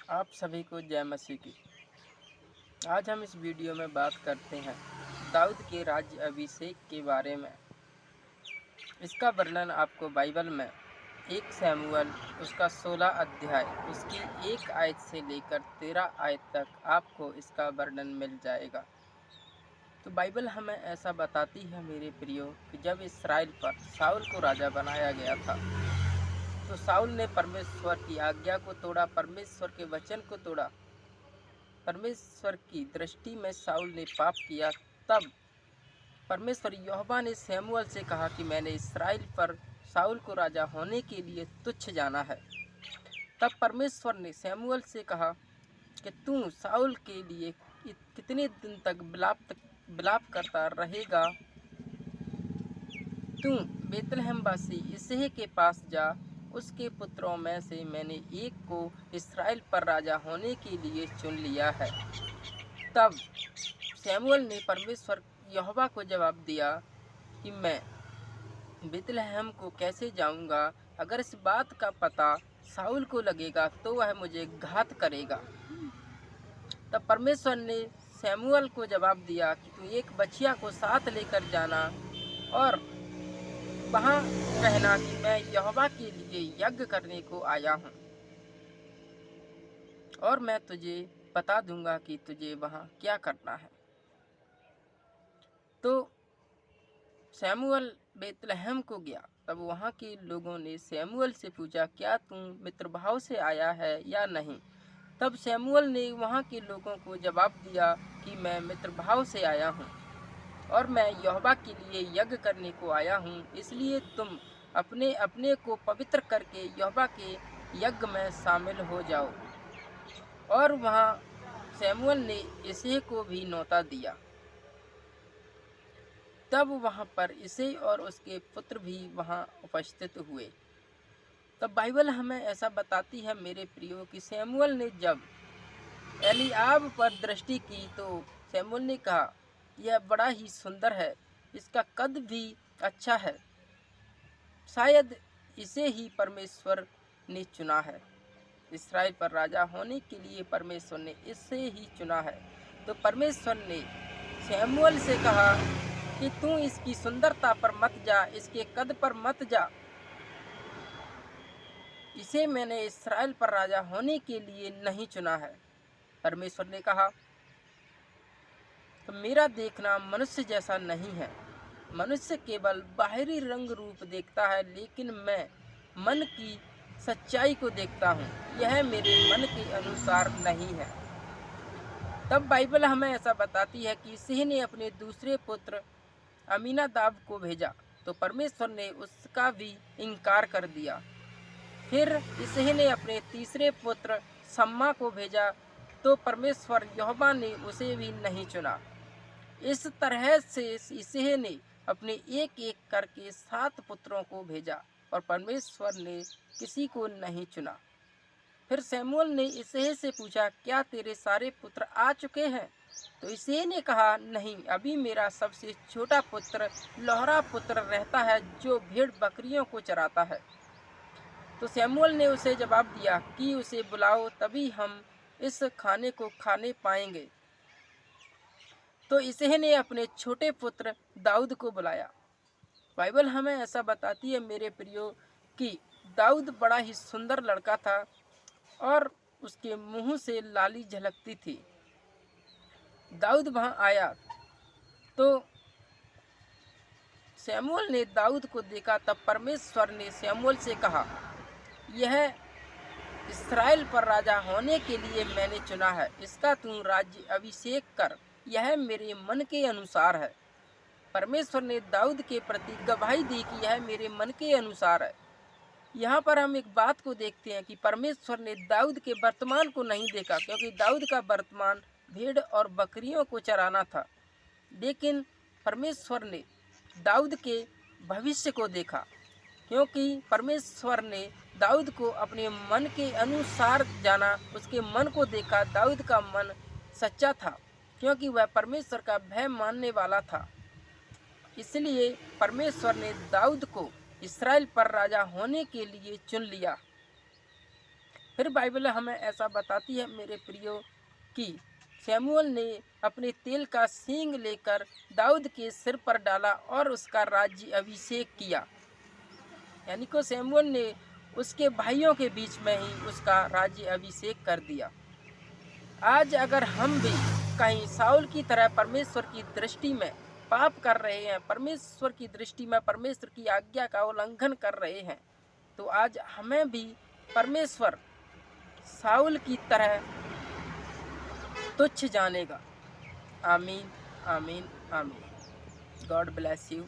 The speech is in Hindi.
आप सभी को जय मसीह की। आज हम इस वीडियो में बात करते हैं दाऊद के राज्य अभिषेक के बारे में। इसका वर्णन आपको बाइबल में 1 शमूएल उसका 16 अध्याय उसकी 1 आयत से लेकर 13 आयत तक आपको इसका वर्णन मिल जाएगा। तो बाइबल हमें ऐसा बताती है मेरे प्रियो कि जब इस्राएल पर शाऊल को राजा बनाया गया था तो शाऊल ने परमेश्वर की आज्ञा को तोड़ा, परमेश्वर के वचन को तोड़ा, परमेश्वर की दृष्टि में शाऊल ने पाप किया। तब परमेश्वर यहोवा ने शमूएल से कहा कि मैंने इस्राएल पर शाऊल को राजा होने के लिए तुच्छ जाना है। तब परमेश्वर ने शमूएल से कहा कि तू शाऊल के लिए कितने दिन तक विलाप करता रहेगा। तू बेतलहमवासी इसहे के पास जा, उसके पुत्रों में से मैंने एक को इस्राएल पर राजा होने के लिए चुन लिया है। तब शमूएल ने परमेश्वर यहोवा को जवाब दिया कि मैं बेतलहम को कैसे जाऊंगा? अगर इस बात का पता शाऊल को लगेगा तो वह मुझे घात करेगा। तब परमेश्वर ने शमूएल को जवाब दिया कि तू एक बछिया को साथ लेकर जाना और वहाँ कहना कि मैं यहोवा के लिए यज्ञ करने को आया हूँ, और मैं तुझे बता दूंगा कि तुझे वहाँ क्या करना है। तो शमूएल बेतलहम को गया। तब वहाँ के लोगों ने शमूएल से पूछा, क्या तू मित्रभाव से आया है या नहीं? तब शमूएल ने वहाँ के लोगों को जवाब दिया कि मैं मित्रभाव से आया हूँ और मैं यहोवा के लिए यज्ञ करने को आया हूँ, इसलिए तुम अपने अपने को पवित्र करके यहोवा के यज्ञ में शामिल हो जाओ। और वहाँ शमूएल ने इसे को भी न्योता दिया। तब वहाँ पर इसे और उसके पुत्र भी वहाँ उपस्थित हुए। तब बाइबल हमें ऐसा बताती है मेरे प्रियो कि शमूएल ने जब एलीआब पर दृष्टि की तो शमूएल ने कहा, यह बड़ा ही सुंदर है, इसका कद भी अच्छा है, शायद इसे ही परमेश्वर ने चुना है। इस्राएल पर राजा होने के लिए परमेश्वर ने इसे ही चुना है। तो परमेश्वर ने शमूएल से कहा कि तू इसकी सुंदरता पर मत जा, इसके कद पर मत जा, इसे मैंने इस्राएल पर राजा होने के लिए नहीं चुना है। परमेश्वर ने कहा, तो मेरा देखना मनुष्य जैसा नहीं है। मनुष्य केवल बाहरी रंग रूप देखता है, लेकिन मैं मन की सच्चाई को देखता हूँ, यह मेरे मन के अनुसार नहीं है। तब बाइबल हमें ऐसा बताती है कि इसे ने अपने दूसरे पुत्र अमीनादाब को भेजा तो परमेश्वर ने उसका भी इनकार कर दिया। फिर इसे ने अपने तीसरे पुत्र सम्मा को भेजा तो परमेश्वर यहोवा ने उसे भी नहीं चुना। इस तरह से इसे ने अपने एक एक करके 7 पुत्रों को भेजा और परमेश्वर ने किसी को नहीं चुना। फिर शमूएल ने इसे से पूछा, क्या तेरे सारे पुत्र आ चुके हैं? तो इसे ने कहा, नहीं, अभी मेरा सबसे छोटा पुत्र लोहरा पुत्र रहता है जो भेड़ बकरियों को चराता है। तो शमूएल ने उसे जवाब दिया कि उसे बुलाओ, तभी हम इस खाने को खाने पाएंगे। तो इसे ने अपने छोटे पुत्र दाऊद को बुलाया। बाइबल हमें ऐसा बताती है मेरे प्रियो कि दाऊद बड़ा ही सुंदर लड़का था और उसके मुंह से लाली झलकती थी। दाऊद वहां आया तो शमूएल ने दाऊद को देखा। तब परमेश्वर ने शमूएल से कहा, यह इस्राएल पर राजा होने के लिए मैंने चुना है, इसका तू राज्य अभिषेक कर, यह मेरे मन के अनुसार है। परमेश्वर ने दाऊद के प्रति गवाही दी कि यह मेरे मन के अनुसार है। यहाँ पर हम एक बात को देखते हैं कि परमेश्वर ने दाऊद के वर्तमान को नहीं देखा, क्योंकि दाऊद का वर्तमान भेड़ और बकरियों को चराना था, लेकिन परमेश्वर ने दाऊद के भविष्य को देखा, क्योंकि परमेश्वर ने दाऊद को अपने मन के अनुसार जाना, उसके मन को देखा। दाऊद का मन सच्चा था क्योंकि वह परमेश्वर का भय मानने वाला था, इसलिए परमेश्वर ने दाऊद को इस्राएल पर राजा होने के लिए चुन लिया। फिर बाइबल हमें ऐसा बताती है मेरे प्रियो कि शमूएल ने अपने तेल का सींग लेकर दाऊद के सिर पर डाला और उसका राज्य अभिषेक किया। यानी कि शमूएल ने उसके भाइयों के बीच में ही उसका राज्य अभिषेक कर दिया। आज अगर हम भी कहीं साउल की तरह परमेश्वर की दृष्टि में पाप कर रहे हैं, परमेश्वर की दृष्टि में परमेश्वर की आज्ञा का उल्लंघन कर रहे हैं, तो आज हमें भी परमेश्वर साउल की तरह तुच्छ जानेगा। आमीन, आमीन, आमीन। God bless you.